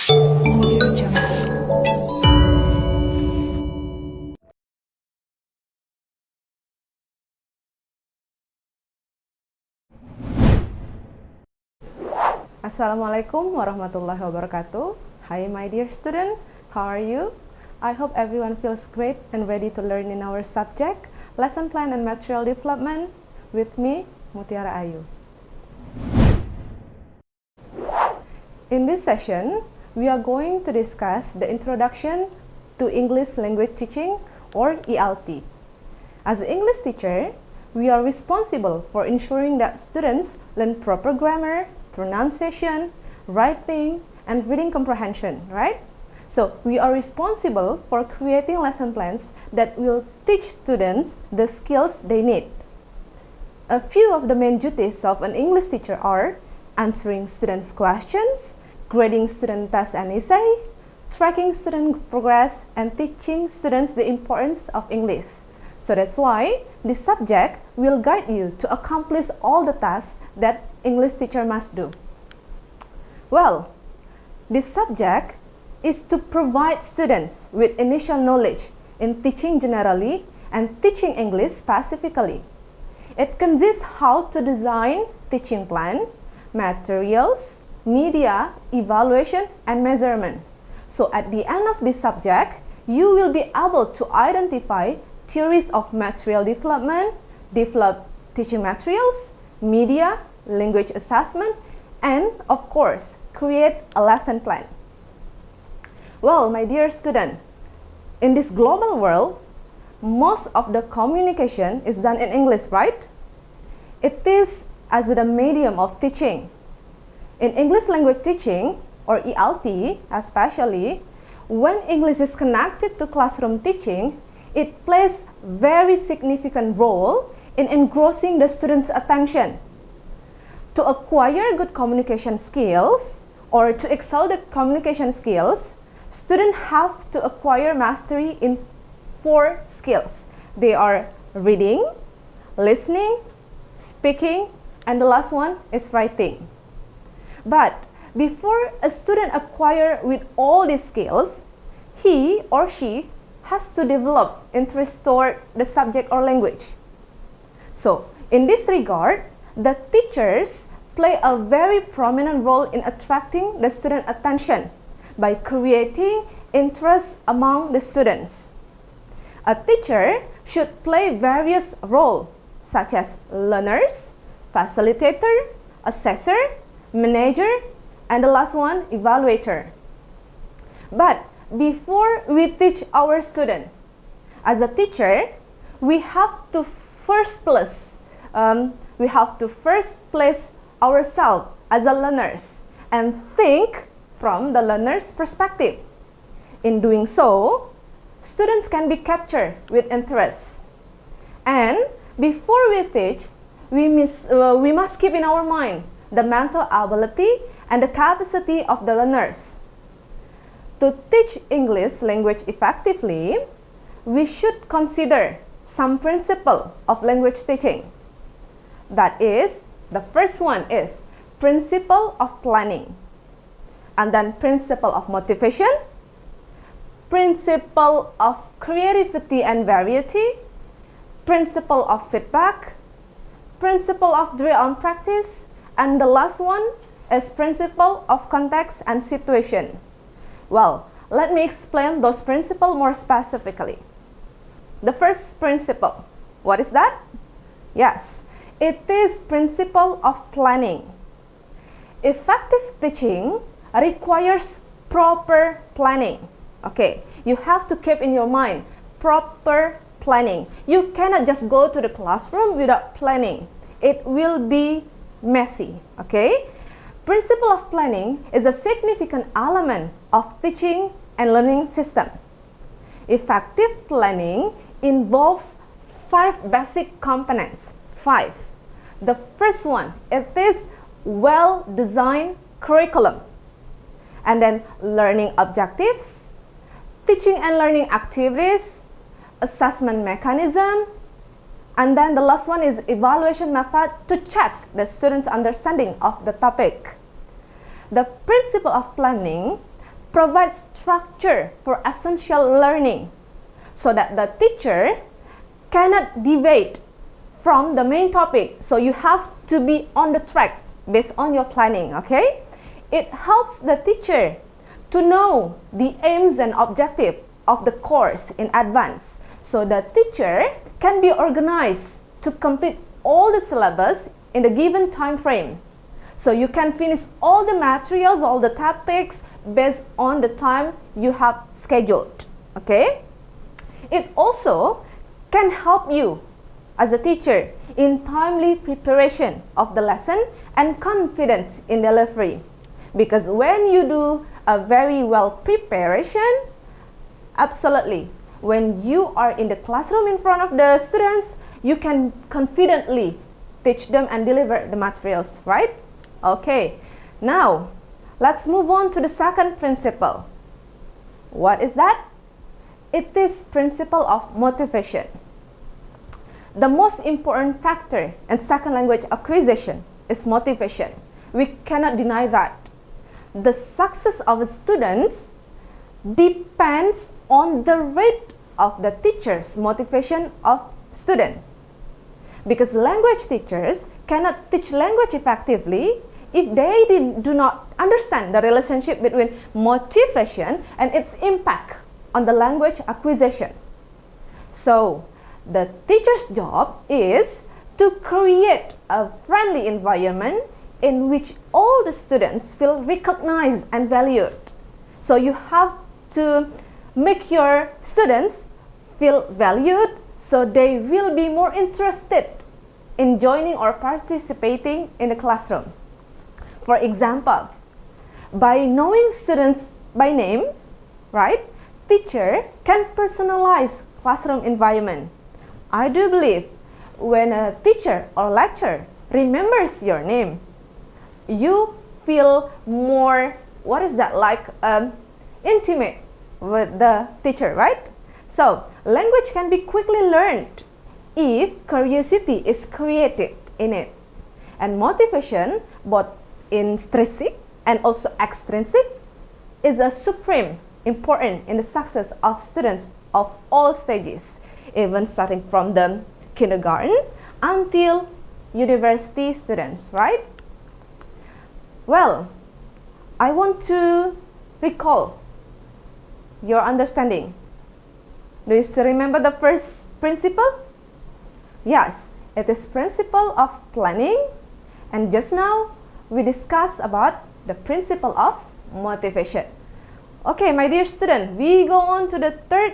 Audio Jungle. Assalamualaikum warahmatullahi wabarakatuh. Hi my dear student, how are you? I hope everyone feels great and ready to learn in our subject, lesson plan and material development with me, Mutiara Ayu. In this session, we are going to discuss the introduction to English language teaching or ELT. As an English teacher, we are responsible for ensuring that students learn proper grammar, pronunciation, writing, and reading comprehension, right? So we are responsible for creating lesson plans that will teach students the skills they need. A few of the main duties of an English teacher are answering students' questions, grading student tests and essay, tracking student progress, and teaching students the importance of English. So that's why this subject will guide you to accomplish all the tasks that English teacher must do. Well, this subject is to provide students with initial knowledge in teaching generally and teaching English specifically. It consists how to design teaching plan, materials, media, evaluation, and measurement. So at the end of this subject, you will be able to identify theories of material development, develop teaching materials, media, language assessment, and of course, create a lesson plan. Well, my dear student, in this global world, most of the communication is done in English, right? It is as the medium of teaching. In English language teaching, or ELT especially, when English is connected to classroom teaching, it plays very significant role in engrossing the students' attention. To acquire good communication skills or to excel the communication skills, students have to acquire mastery in 4 skills. They are reading, listening, speaking, and the last one is writing. But before a student acquire with all these skills, he or she has to develop interest toward the subject or language. So, in this regard, the teachers play a very prominent role in attracting the student attention by creating interest among the students. A teacher should play various roles such as learners, facilitator, assessor, manager, and the last one, evaluator. But before we teach our student, as a teacher, we have to first place ourselves as a learners and think from the learner's perspective. In doing so, students can be captured with interest. And before we teach, we must keep in our mind the mental ability and the capacity of the learners. To teach English language effectively, we should consider some principle of language teaching. That is, the first one is principle of planning, and then principle of motivation, principle of creativity and variety, principle of feedback, principle of drill and practice, and the last one is principle of context and situation. Well, let me explain those principles more specifically. The first principle, what is that? Yes, it is principle of planning. Effective teaching requires proper planning. Okay, you have to keep in your mind proper planning. You cannot just go to the classroom without planning. It will be messy. Okay, principle of planning is a significant element of teaching and learning system. Effective planning involves 5 basic components. 5. The first one, it is well-designed curriculum, and then learning objectives, teaching and learning activities, assessment mechanism, and then the last one is evaluation method to check the students' understanding of the topic. The principle of planning provides structure for essential learning so that the teacher cannot deviate from the main topic. So you have to be on the track based on your planning, okay? It helps the teacher to know the aims and objective of the course in advance. So the teacher can be organized to complete all the syllabus in the given time frame. So you can finish all the materials, all the topics based on the time you have scheduled, okay? It also can help you as a teacher in timely preparation of the lesson and confidence in delivery. Because when you do a very well preparation, absolutely, when you are in the classroom in front of the students, you can confidently teach them and deliver the materials, right? Okay, now let's move on to the second principle. What is that? It is principle of motivation. The most important factor in second language acquisition is motivation. We cannot deny that. The success of students depends on the rate of the teacher's motivation of student. Because language teachers cannot teach language effectively if they do not understand the relationship between motivation and its impact on the language acquisition. So, the teacher's job is to create a friendly environment in which all the students feel recognized and valued. So you have to make your students feel valued so they will be more interested in joining or participating in the classroom. For example, by knowing students by name, right, teacher can personalize classroom environment. I do believe when a teacher or lecturer remembers your name, you feel more, what is that, like intimate with the teacher, right? So, language can be quickly learned if curiosity is created in it. And motivation, both intrinsic and also extrinsic, is a supreme important in the success of students of all stages, even starting from the kindergarten until university students, right? Well, I want to recall your understanding. Do you still remember the first principle? Yes, it is principle of planning, and just now we discussed about the principle of motivation. Okay, my dear student, we go on to the third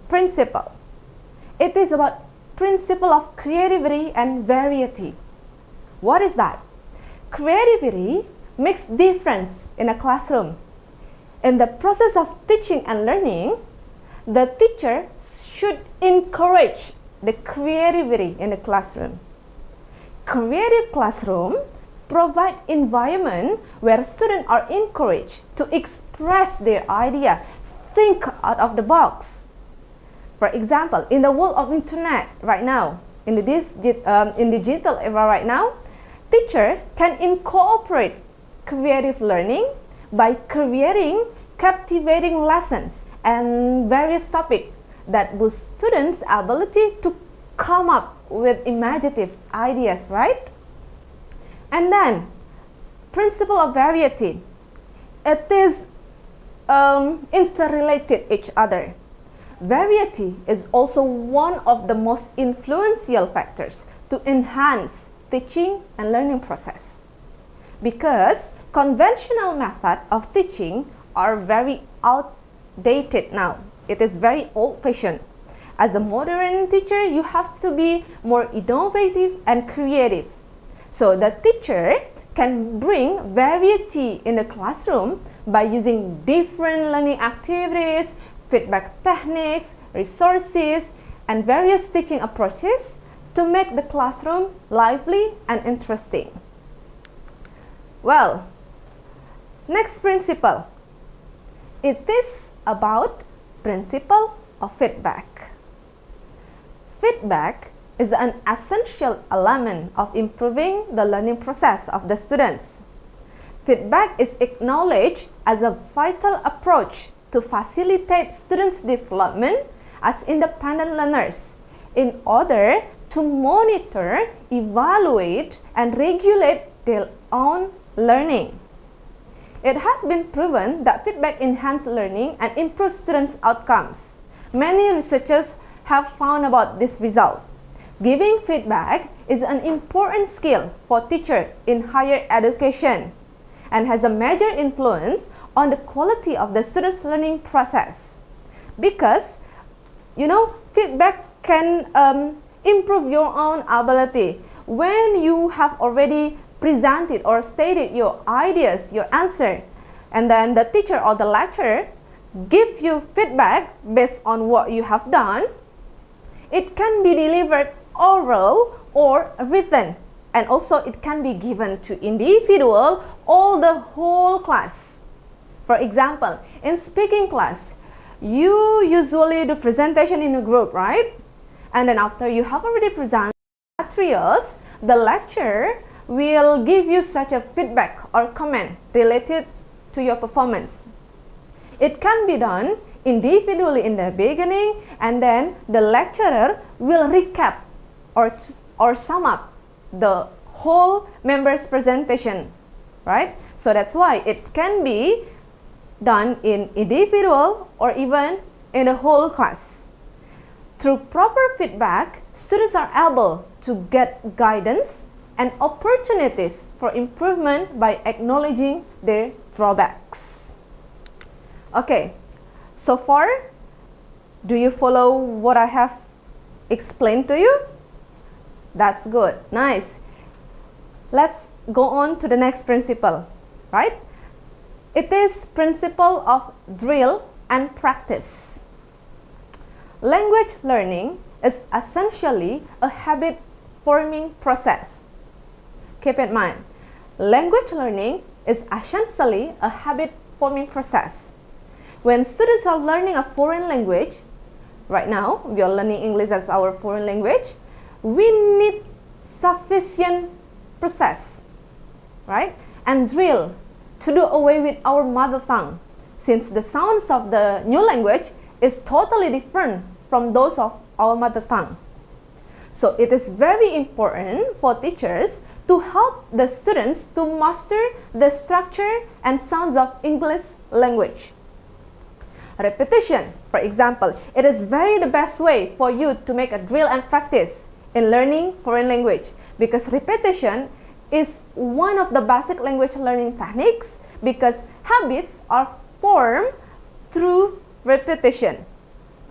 principle. It is about principle of creativity and variety. What is that? Creativity makes difference in a classroom. In the process of teaching and learning, the teacher should encourage the creativity in the classroom. Creative classroom provide environment where students are encouraged to express their idea, think out of the box. For example, in the world of internet right now, in the digital era right now, teacher can incorporate creative learning by creating captivating lessons and various topics that boost students' ability to come up with imaginative ideas, right? And then, principle of variety. It is interrelated each other. Variety is also one of the most influential factors to enhance teaching and learning process. Because conventional methods of teaching are very outdated now. It is very old-fashioned. As a modern teacher, you have to be more innovative and creative. So the teacher can bring variety in the classroom by using different learning activities, feedback techniques, resources, and various teaching approaches to make the classroom lively and interesting. Well, next principle. It is about principle of feedback. Feedback is an essential element of improving the learning process of the students. Feedback is acknowledged as a vital approach to facilitate students' development as independent learners in order to monitor, evaluate, and regulate their own learning. It has been proven that feedback enhances learning and improves students' outcomes. Many researchers have found about this result. Giving feedback is an important skill for teachers in higher education and has a major influence on the quality of the students' learning process. Because, feedback can improve your own ability. When you have already presented or stated your ideas, your answer, and then the teacher or the lecturer give you feedback based on what you have done, it can be delivered oral or written, and also it can be given to individual or the whole class. For example, in speaking class, you usually do presentation in a group, right? And then after you have already presented materials, the lecturer will give you such a feedback or comment related to your performance. It can be done individually in the beginning, and then the lecturer will recap or sum up the whole member's presentation, right? So that's why it can be done in individual or even in a whole class. Through proper feedback, students are able to get guidance and opportunities for improvement by acknowledging their drawbacks. Okay, so far, do you follow what I have explained to you? That's good, nice. Let's go on to the next principle, right? It is principle of drill and practice. Language learning is essentially a habit-forming process. Keep in mind, language learning is essentially a habit-forming process. When students are learning a foreign language, right now we are learning English as our foreign language, we need sufficient process, right? And drill to do away with our mother tongue, since the sounds of the new language is totally different from those of our mother tongue. So it is very important for teachers to help the students to master the structure and sounds of English language. Repetition, for example, it is very the best way for you to make a drill and practice in learning foreign language, because repetition is one of the basic language learning techniques, because habits are formed through repetition.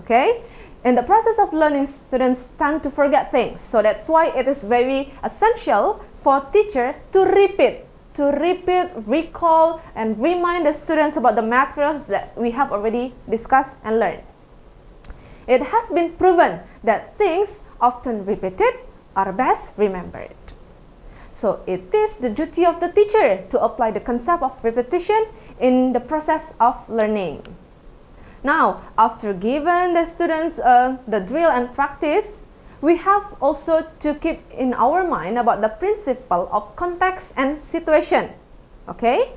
Okay? In the process of learning, students tend to forget things, so that's why it is very essential for teacher to repeat, recall, and remind the students about the materials that we have already discussed and learned. It has been proven that things often repeated are best remembered. So it is the duty of the teacher to apply the concept of repetition in the process of learning. Now, after giving the students the drill and practice, we have also to keep in our mind about the principle of context and situation. Okay?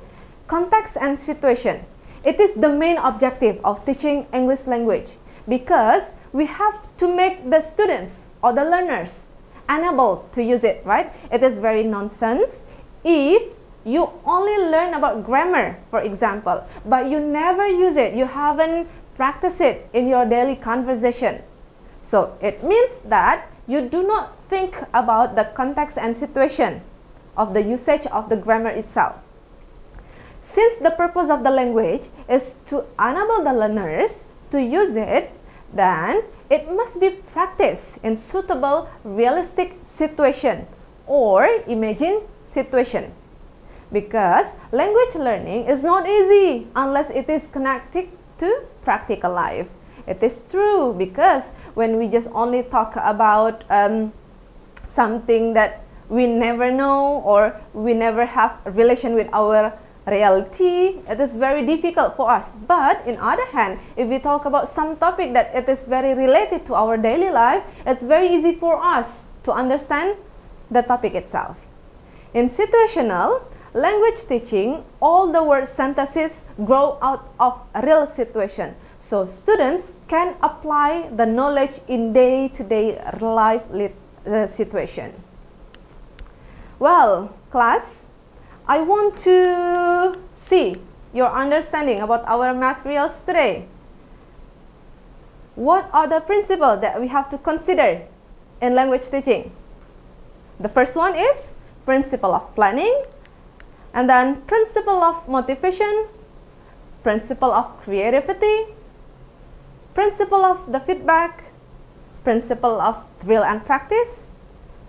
Context and situation. It is the main objective of teaching English language, because we have to make the students or the learners unable to use it, right? It is very nonsense if you only learn about grammar, for example, but you never use it, you haven't practiced it in your daily conversation. So it means that you do not think about the context and situation of the usage of the grammar itself. Since the purpose of the language is to enable the learners to use it, then it must be practiced in suitable realistic situation or imagined situation. Because language learning is not easy unless it is connected to practical life. It is true, because when we just only talk about something that we never know or we never have a relation with our reality, it is very difficult for us. But in other hand, if we talk about some topic that it is very related to our daily life, it's very easy for us to understand the topic itself. In situational, language teaching, all the word synthesis grow out of a real situation. So students can apply the knowledge in day-to-day life situation. Well, class, I want to see your understanding about our materials today. What are the principles that we have to consider in language teaching? The first one is principle of planning, and then principle of motivation, principle of creativity, principle of the feedback, principle of drill and practice,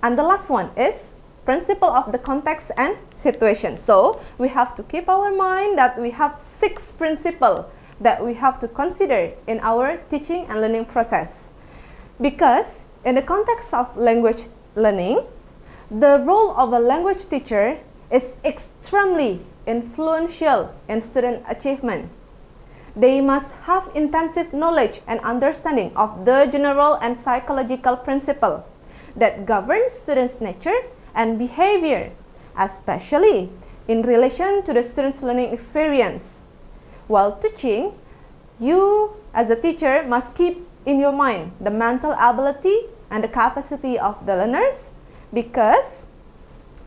and the last one is principle of the context and situation. So we have to keep our mind that we have 6 principles that we have to consider in our teaching and learning process. Because in the context of language learning, the role of a language teacher is extremely influential in student achievement. They must have intensive knowledge and understanding of the general and psychological principle that govern students' nature and behavior, especially in relation to the students' learning experience. While teaching, you as a teacher must keep in your mind the mental ability and the capacity of the learners, because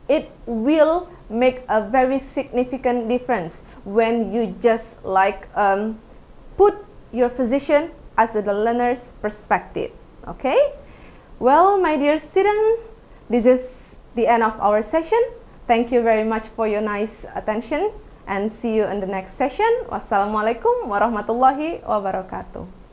it will make a very significant difference when you just put your position as the learner's perspective. Okay? Well, my dear student, this is the end of our session. Thank you very much for your nice attention, and see you in the next session. Wassalamualaikum warahmatullahi wabarakatuh.